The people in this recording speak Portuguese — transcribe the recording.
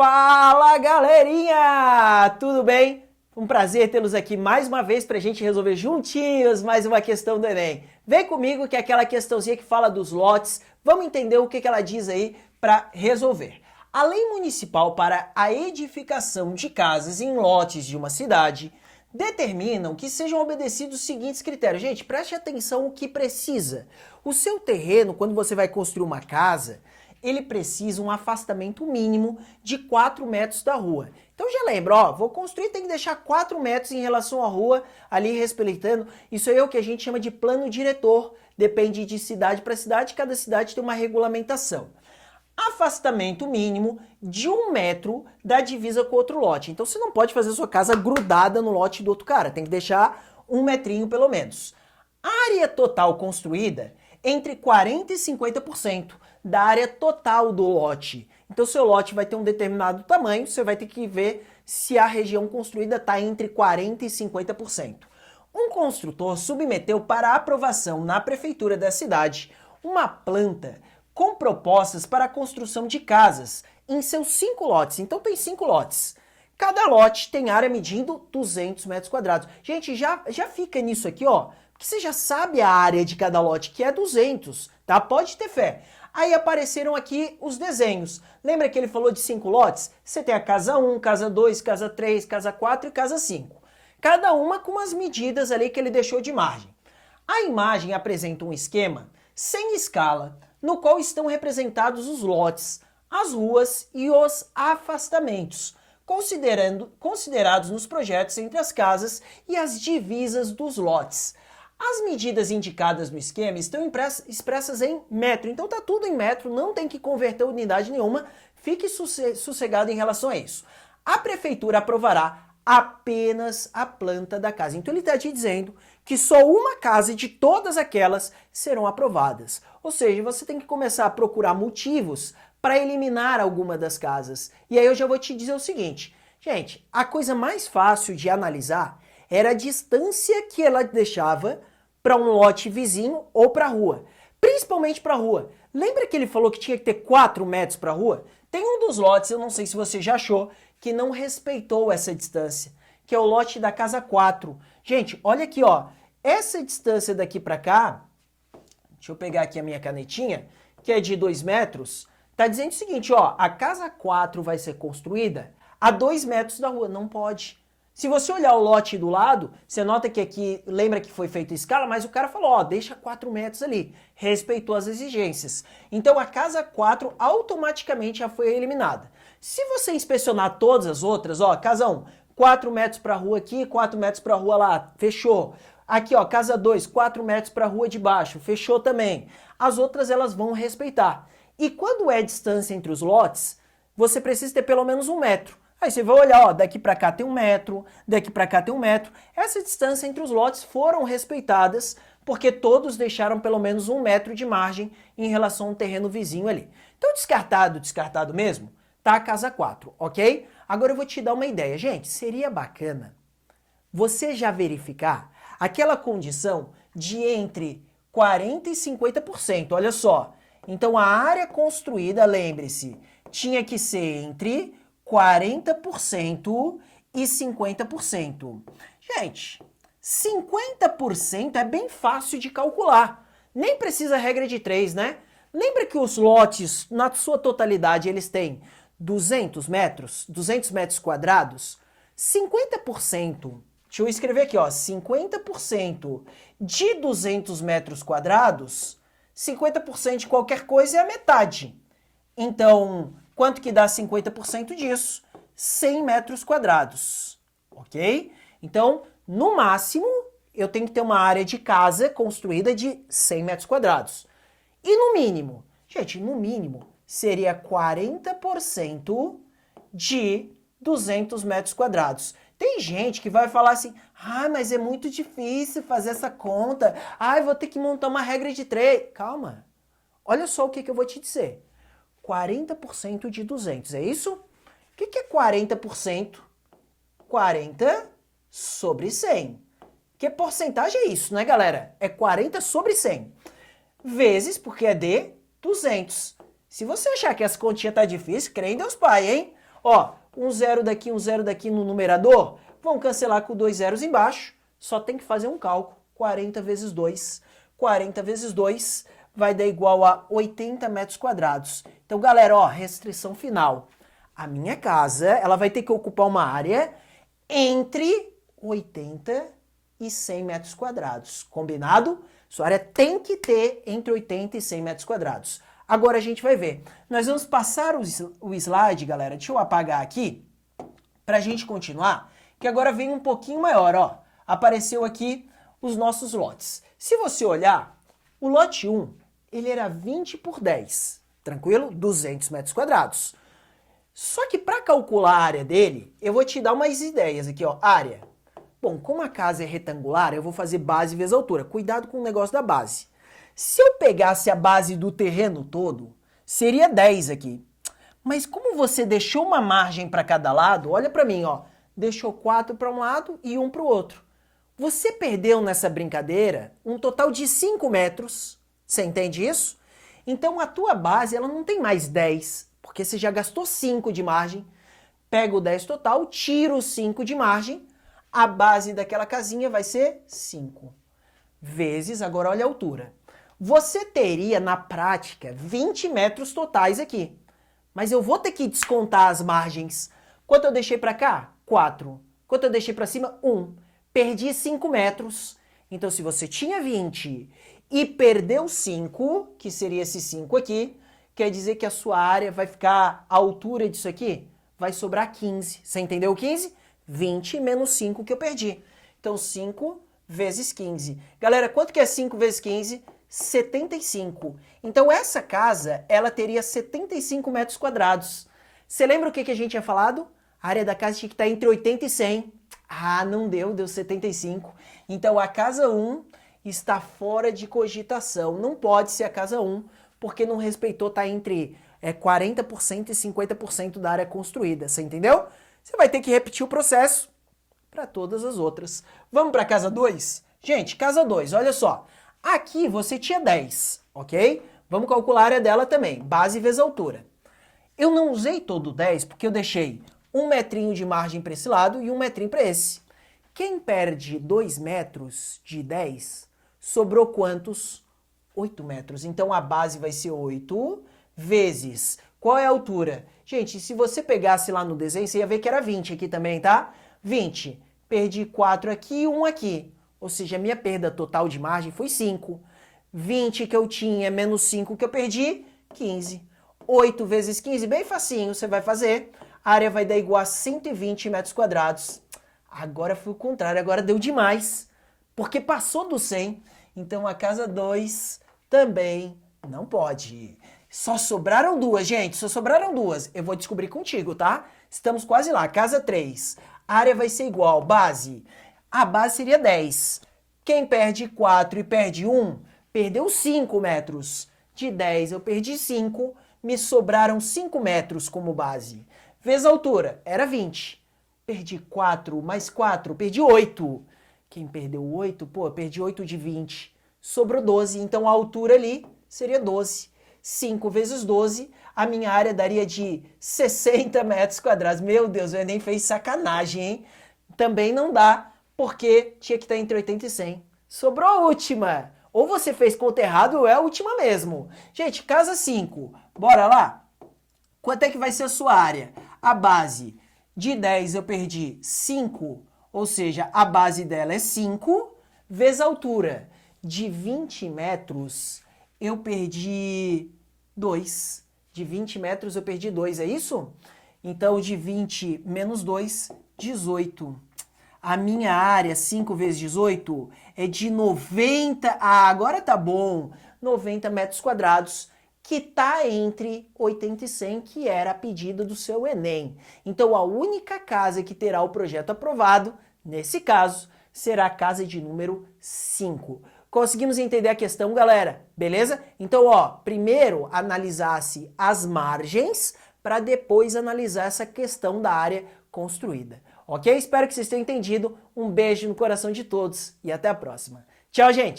Fala, galerinha! Tudo bem? Um prazer tê-los aqui mais uma vez para a gente resolver juntinhos mais uma questão do Enem. Vem comigo que é aquela questãozinha que fala dos lotes. Vamos entender o que ela diz aí para resolver. A lei municipal para a edificação de casas em lotes de uma cidade determinam que sejam obedecidos os seguintes critérios. Gente, preste atenção o que precisa. O seu terreno, quando você vai construir uma casa, ele precisa um afastamento mínimo de 4 metros da rua. Então já lembra, ó, vou construir, tem que deixar 4 metros em relação à rua, ali respeitando. Isso aí é o que a gente chama de plano diretor. Depende de cidade para cidade, cada cidade tem uma regulamentação. Afastamento mínimo de 1 metro da divisa com outro lote. Então você não pode fazer sua casa grudada no lote do outro cara, tem que deixar 1 metrinho pelo menos. Área total construída entre 40% e 50% da área total do lote. Então seu lote vai ter um determinado tamanho, você vai ter que ver se a região construída está entre 40% e 50%. Um construtor submeteu para aprovação na prefeitura da cidade uma planta com propostas para a construção de casas em seus 5 lotes. Então tem 5 lotes. Cada lote tem área medindo 200 metros quadrados. Gente, já fica nisso aqui, ó, porque você já sabe a área de cada lote, que é 200, tá? Pode ter fé. Aí apareceram aqui os desenhos. Lembra que ele falou de 5 lotes? Você tem a casa 1, casa 2, casa 3, casa 4 e casa 5. Cada uma com as medidas ali que ele deixou de margem. A imagem apresenta um esquema sem escala, no qual estão representados os lotes, as ruas e os afastamentos, considerados nos projetos entre as casas e as divisas dos lotes. As medidas indicadas no esquema estão expressas em metro, então tá tudo em metro, não tem que converter unidade nenhuma, fique sossegado em relação a isso. A prefeitura aprovará apenas a planta da casa. Então ele está te dizendo que só uma casa de todas aquelas serão aprovadas. Ou seja, você tem que começar a procurar motivos para eliminar alguma das casas. E aí eu já vou te dizer o seguinte, gente, a coisa mais fácil de analisar era a distância que ela deixava para um lote vizinho ou para a rua. Principalmente para a rua. Lembra que ele falou que tinha que ter 4 metros para a rua? Tem um dos lotes, eu não sei se você já achou, que não respeitou essa distância, que é o lote da casa 4. Gente, olha aqui, ó. Essa distância daqui para cá, deixa eu pegar aqui a minha canetinha, que é de 2 metros, tá dizendo o seguinte, ó, a casa 4 vai ser construída a 2 metros da rua. Não pode. Se você olhar o lote do lado, você nota que aqui, lembra que foi feita escala, mas o cara falou, ó, deixa 4 metros ali, respeitou as exigências. Então a casa 4 automaticamente já foi eliminada. Se você inspecionar todas as outras, ó, casa 1, 4 metros para a rua aqui, 4 metros para a rua lá, fechou. Aqui, ó, casa 2, 4 metros para a rua de baixo, fechou também. As outras elas vão respeitar. E quando é distância entre os lotes, você precisa ter pelo menos 1 metro. Aí você vai olhar, ó, daqui para cá tem 1 metro, daqui para cá tem 1 metro. Essa distância entre os lotes foram respeitadas porque todos deixaram pelo menos 1 metro de margem em relação ao terreno vizinho ali. Então descartado mesmo, tá a casa 4, ok? Agora eu vou te dar uma ideia. Gente, seria bacana você já verificar aquela condição de entre 40% e 50%, olha só. Então a área construída, lembre-se, tinha que ser entre 40% e 50%. Gente, 50% é bem fácil de calcular. Nem precisa regra de 3, né? Lembra que os lotes, na sua totalidade, eles têm 200 metros quadrados? 50%, deixa eu escrever aqui, ó, 50% de 200 metros quadrados, 50% de qualquer coisa é a metade. Então, quanto que dá 50% disso? 100 metros quadrados, ok? Então, no máximo, eu tenho que ter uma área de casa construída de 100 metros quadrados. E no mínimo? Gente, no mínimo seria 40% de 200 metros quadrados. Tem gente que vai falar assim, ah, mas é muito difícil fazer essa conta, ah, eu vou ter que montar uma regra de 3. Calma, olha só o que eu vou te dizer. 40% de 200, é isso? O que é 40%? 40 sobre 100. Que porcentagem é isso, né, galera? É 40 sobre 100. Vezes, porque é de 200. Se você achar que essa continha tá difícil, crê em Deus Pai, hein? Ó, um zero daqui no numerador, vão cancelar com 2 zeros embaixo, só tem que fazer um cálculo, 40 vezes 2. 40 vezes 2 vai dar igual a 80 metros quadrados. Então, galera, ó, restrição final. A minha casa, ela vai ter que ocupar uma área entre 80 e 100 metros quadrados. Combinado? Sua área tem que ter entre 80 e 100 metros quadrados. Agora a gente vai ver. Nós vamos passar o slide, galera. Deixa eu apagar aqui para a gente continuar, que agora vem um pouquinho maior, ó. Apareceu aqui os nossos lotes. Se você olhar, o lote 1, ele era 20 por 10, tranquilo? 200 metros quadrados. Só que para calcular a área dele, eu vou te dar umas ideias aqui, ó. Área. Bom, como a casa é retangular, eu vou fazer base vezes altura. Cuidado com o negócio da base. Se eu pegasse a base do terreno todo, seria 10 aqui. Mas como você deixou uma margem para cada lado, olha para mim, ó. Deixou 4 para um lado e 1 para o outro. Você perdeu nessa brincadeira um total de 5 metros. Você entende isso? Então a tua base ela não tem mais 10, porque você já gastou 5 de margem. Pega o 10 total, tira o 5 de margem. A base daquela casinha vai ser 5. Vezes, agora olha a altura. Você teria, na prática, 20 metros totais aqui. Mas eu vou ter que descontar as margens. Quanto eu deixei para cá? 4. Quanto eu deixei para cima? 1. Perdi 5 metros. Então, se você tinha 20 e perdeu 5, que seria esse 5 aqui, quer dizer que a sua área vai ficar à altura disso aqui? Vai sobrar 15. Você entendeu o 15? 20 menos 5 que eu perdi. Então, 5 vezes 15. Galera, quanto que é 5 vezes 15? 75. Então, essa casa, ela teria 75 metros quadrados. Você lembra o que a gente tinha falado? A área da casa tinha que estar entre 80 e 100. Ah, não deu, deu 75. Então, a casa 1 está fora de cogitação. Não pode ser a casa 1, porque não respeitou, está entre 40% e 50% da área construída. Você entendeu? Você vai ter que repetir o processo para todas as outras. Vamos para a casa 2? Gente, casa 2, olha só. Aqui você tinha 10, ok? Vamos calcular a área dela também, base vezes altura. Eu não usei todo o 10 porque eu deixei 1 metrinho de margem para esse lado e 1 metrinho para esse. Quem perde 2 metros de 10, sobrou quantos? 8 metros. Então a base vai ser 8 vezes... Qual é a altura? Gente, se você pegasse lá no desenho, você ia ver que era 20 aqui também, tá? 20. Perdi 4 aqui e 1 aqui. Ou seja, a minha perda total de margem foi 5. 20 que eu tinha menos 5 que eu perdi, 15. 8 vezes 15, bem facinho, você vai fazer. A área vai dar igual a 120 metros quadrados. Agora foi o contrário, agora deu demais. Porque passou do 100. Então a casa 2 também não pode. Só sobraram duas, gente, só sobraram duas. Eu vou descobrir contigo, tá? Estamos quase lá. Casa 3. A área vai ser igual, base. A base seria 10. Quem perde 4 e perde 1, perdeu 5 metros. De 10 eu perdi 5, me sobraram 5 metros como base. Vezes a altura, era 20. Perdi 4 mais 4, perdi 8. Quem perdeu 8, pô, eu perdi 8 de 20. Sobrou 12, então a altura ali seria 12. 5 vezes 12, a minha área daria de 60 metros quadrados. Meu Deus, o Enem fez sacanagem, hein? Também não dá, porque tinha que estar entre 80 e 100. Sobrou a última. Ou você fez conta errado ou é a última mesmo. Gente, casa 5. Bora lá? Quanto é que vai ser a sua área? A base de 10 eu perdi 5, ou seja, a base dela é 5, vezes a altura de 20 metros... eu perdi 2. De 20 metros eu perdi 2, é isso? Então, de 20 menos 2, 18. A minha área, 5 vezes 18, é de 90... Ah, agora tá bom. 90 metros quadrados, que tá entre 80 e 100, que era a pedida do seu Enem. Então, a única casa que terá o projeto aprovado, nesse caso, será a casa de número 5. Conseguimos entender a questão, galera? Beleza? Então, ó, primeiro analisasse as margens para depois analisar essa questão da área construída. Ok? Espero que vocês tenham entendido. Um beijo no coração de todos e até a próxima. Tchau, gente!